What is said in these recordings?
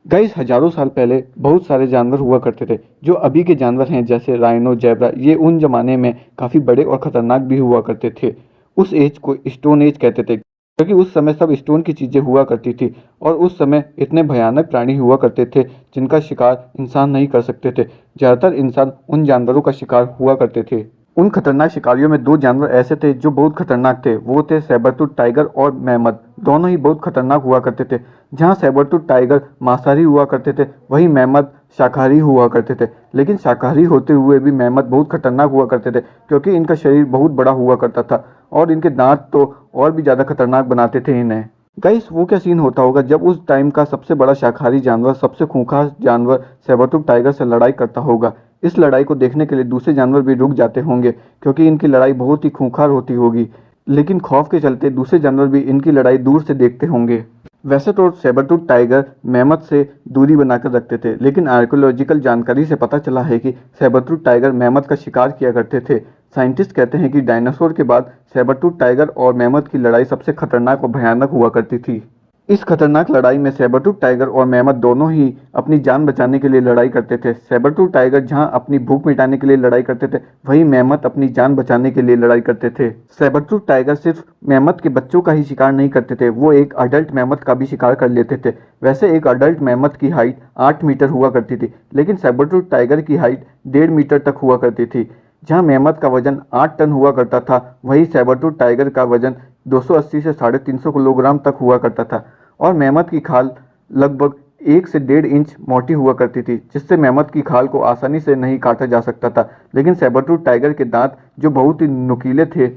Guys हजारों साल पहले बहुत सारे जानवर हुआ करते थे जो अभी के जानवर हैं, जैसे राइनो, जेब्रा। ये उन जमाने में काफी बड़े और खतरनाक भी हुआ करते थे। उस एज को स्टोन एज कहते थे, क्योंकि उस समय सब स्टोन की चीजें हुआ करती थी और उस समय इतने भयानक प्राणी हुआ करते थे जिनका शिकार इंसान नहीं कर सकते थे। ज्यादातर इंसान उन जानवरों का शिकार हुआ करते थे। उन खतरनाक शिकारियों में दो जानवर ऐसे थे जो बहुत खतरनाक थे, वो थे सैबरटूथ टाइगर और मेमथ। दोनों ही बहुत खतरनाक हुआ करते थे। जहाँ सैबरटूथ टाइगर मांसाहारी हुआ करते थे, वहीं मेमथ शाकाहारी हुआ करते थे। लेकिन शाकाहारी होते हुए भी मेमथ बहुत खतरनाक हुआ करते थे, क्योंकि इनका शरीर बहुत बड़ा हुआ करता था और इनके दांत तो और भी ज़्यादा खतरनाक बनाते थे इन्हें। गाइस वो क्या सीन होता होगा जब उस टाइम का सबसे बड़ा शाकाहारी जानवर, सबसे खूंखार जानवर सैबरटूथ टाइगर से लड़ाई करता होगा। इस लड़ाई को देखने के लिए दूसरे जानवर भी रुक जाते होंगे, क्योंकि इनकी लड़ाई बहुत ही खूंखार होती होगी। लेकिन खौफ के चलते दूसरे जानवर भी इनकी लड़ाई दूर से देखते होंगे। वैसे तो सैबरटूथ टाइगर मेमथ से दूरी बनाकर रखते थे, लेकिन आर्कियोलॉजिकल जानकारी से पता चला है कि सैबरटूथ टाइगर मेमथ का शिकार किया करते थे। साइंटिस्ट कहते हैं कि डायनासोर के बाद सैबरटूथ टाइगर और मेमथ की लड़ाई सबसे खतरनाक और भयानक हुआ करती थी। इस खतरनाक लड़ाई में सैबरटूथ टाइगर और मेमथ दोनों ही अपनी जान बचाने के लिए लड़ाई करते थे। सैबरटूथ टाइगर जहां अपनी भूख मिटाने के लिए लड़ाई करते थे, वहीं मेमथ अपनी जान बचाने के लिए लड़ाई करते थे। सैबरटूथ टाइगर सिर्फ मेमथ के बच्चों का ही शिकार नहीं करते थे, वो एक अडल्ट मेमथ का भी शिकार कर लेते थे। वैसे एक अडल्ट मेमथ की हाइट 8 मीटर हुआ करती थी, लेकिन सैबरटूथ टाइगर की हाइट 1.5 मीटर तक हुआ करती थी। जहां मेमथ का वजन 8 टन हुआ करता था, वहीं सैबरटूथ टाइगर का वजन 280 से 350 किलोग्राम तक हुआ करता था। और मेमथ की खाल लगभग 1 से 1.5 इंच मोटी हुआ करती थी, जिससे मेमथ की खाल को आसानी से नहीं काटा जा सकता था। लेकिन सैबरटूथ टाइगर के दांत, जो बहुत ही नुकीले थे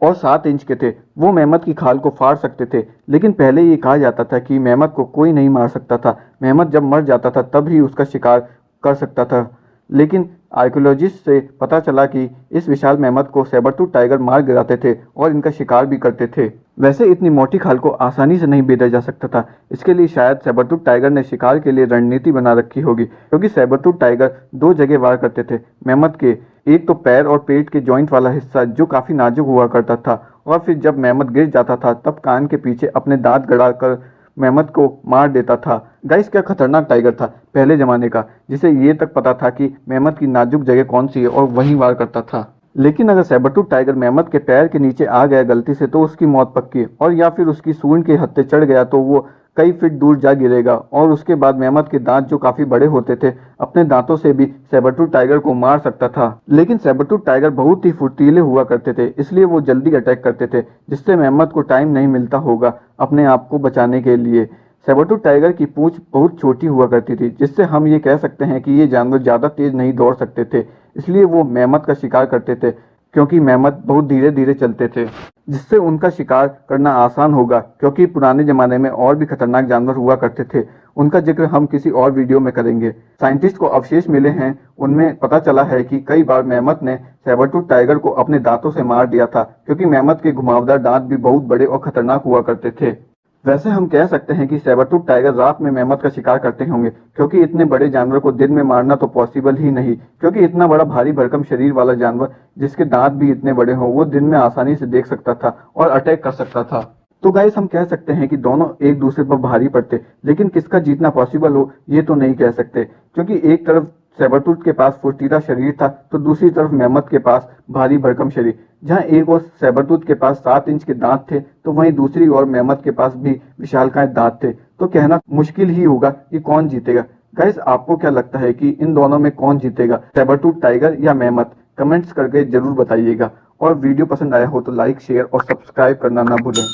और 7 इंच के थे, वो मेमथ की खाल को फाड़ सकते थे। लेकिन पहले ये कहा जाता था कि मेमथ को कोई नहीं मार सकता था, मेमथ जब मर जाता था तब ही उसका शिकार कर सकता था। लेकिन आर्कियोलॉजिस्ट से पता चला कि इस विशाल मेमथ को सैबरटूथ टाइगर मार गिराते थे और इनका शिकार भी करते थे। वैसे इतनी मोटी खाल को आसानी से नहीं बेचा जा सकता था, इसके लिए शायद सैबरटूथ टाइगर ने शिकार के लिए रणनीति बना रखी होगी, क्योंकि सैबरटूथ टाइगर दो जगह वार करते थे मेमथ के। एक तो पैर और पेट के जॉइंट वाला हिस्सा, जो काफी नाजुक हुआ करता था, और फिर जब मेमथ गिर जाता था तब कान के पीछे अपने दांत गड़ाकर मेमथ को मार देता था। गाइस क्या खतरनाक टाइगर था पहले जमाने का, जिसे ये तक पता था कि मेमथ की नाजुक जगह कौन सी है और वहीं वार करता था। लेकिन अगर सैबरटूथ टाइगर मेमथ के पैर के नीचे आ गया गलती से, तो उसकी मौत पक्की, और या फिर उसकी सूंड के हत्थे चढ़ गया तो वो कई फीट दूर जा गिरेगा। और उसके बाद मेमथ के दांत, जो काफी बड़े होते थे, अपने दांतों से भी सैबरटूथ टाइगर को मार सकता था। लेकिन सैबरटूथ टाइगर बहुत ही फुर्तीले हुआ करते थे, इसलिए वो जल्दी अटैक करते थे, जिससे मेमथ को टाइम नहीं मिलता होगा अपने आप को बचाने के लिए। सैबरटूथ टाइगर की पूंछ बहुत छोटी हुआ करती थी, जिससे हम ये कह सकते हैं कि ये जानवर ज्यादा तेज नहीं दौड़ सकते थे, इसलिए वो मेमथ का शिकार करते थे, क्योंकि मेमथ बहुत धीरे धीरे चलते थे, जिससे उनका शिकार करना आसान होगा। क्योंकि पुराने जमाने में और भी खतरनाक जानवर हुआ करते थे, उनका जिक्र हम किसी और वीडियो में करेंगे। साइंटिस्ट को अवशेष मिले हैं, उनमें पता चला है कि कई बार मेमथ ने सैबरटूथ टाइगर को अपने दांतों से मार दिया था, क्योंकि मेमथ के घुमावदार दांत भी बहुत बड़े और खतरनाक हुआ करते थे। वैसे हम कह सकते हैं कि सैबरटूथ टाइगर रात में मेमथ का शिकार करते होंगे, क्योंकि इतने बड़े जानवर को दिन में मारना तो पॉसिबल ही नहीं, क्योंकि इतना बड़ा भारी भरकम शरीर वाला जानवर, जिसके दांत भी इतने बड़े हों, वो दिन में आसानी से देख सकता था और अटैक कर सकता था। तो गाइस हम कह सकते हैं कि दोनों एक दूसरे पर भारी पड़ते, लेकिन किसका जीतना पॉसिबल हो ये तो नहीं कह सकते, क्योंकि एक तरफ सैबरटूथ के पास फुर्तीला शरीर था, तो दूसरी तरफ मेमथ के पास भारी भरकम शरीर। जहां एक और सैबरटूथ के पास 7 इंच के दांत थे, तो वहीं दूसरी ओर मेमथ के पास भी विशालकाय दांत थे। तो कहना मुश्किल ही होगा कि कौन जीतेगा। गाइस आपको क्या लगता है कि इन दोनों में कौन जीतेगा, सैबरटूथ टाइगर या मेमथ? कमेंट्स करके जरूर बताइएगा। और वीडियो पसंद आया हो तो लाइक, शेयर और सब्सक्राइब करना ना भूलें।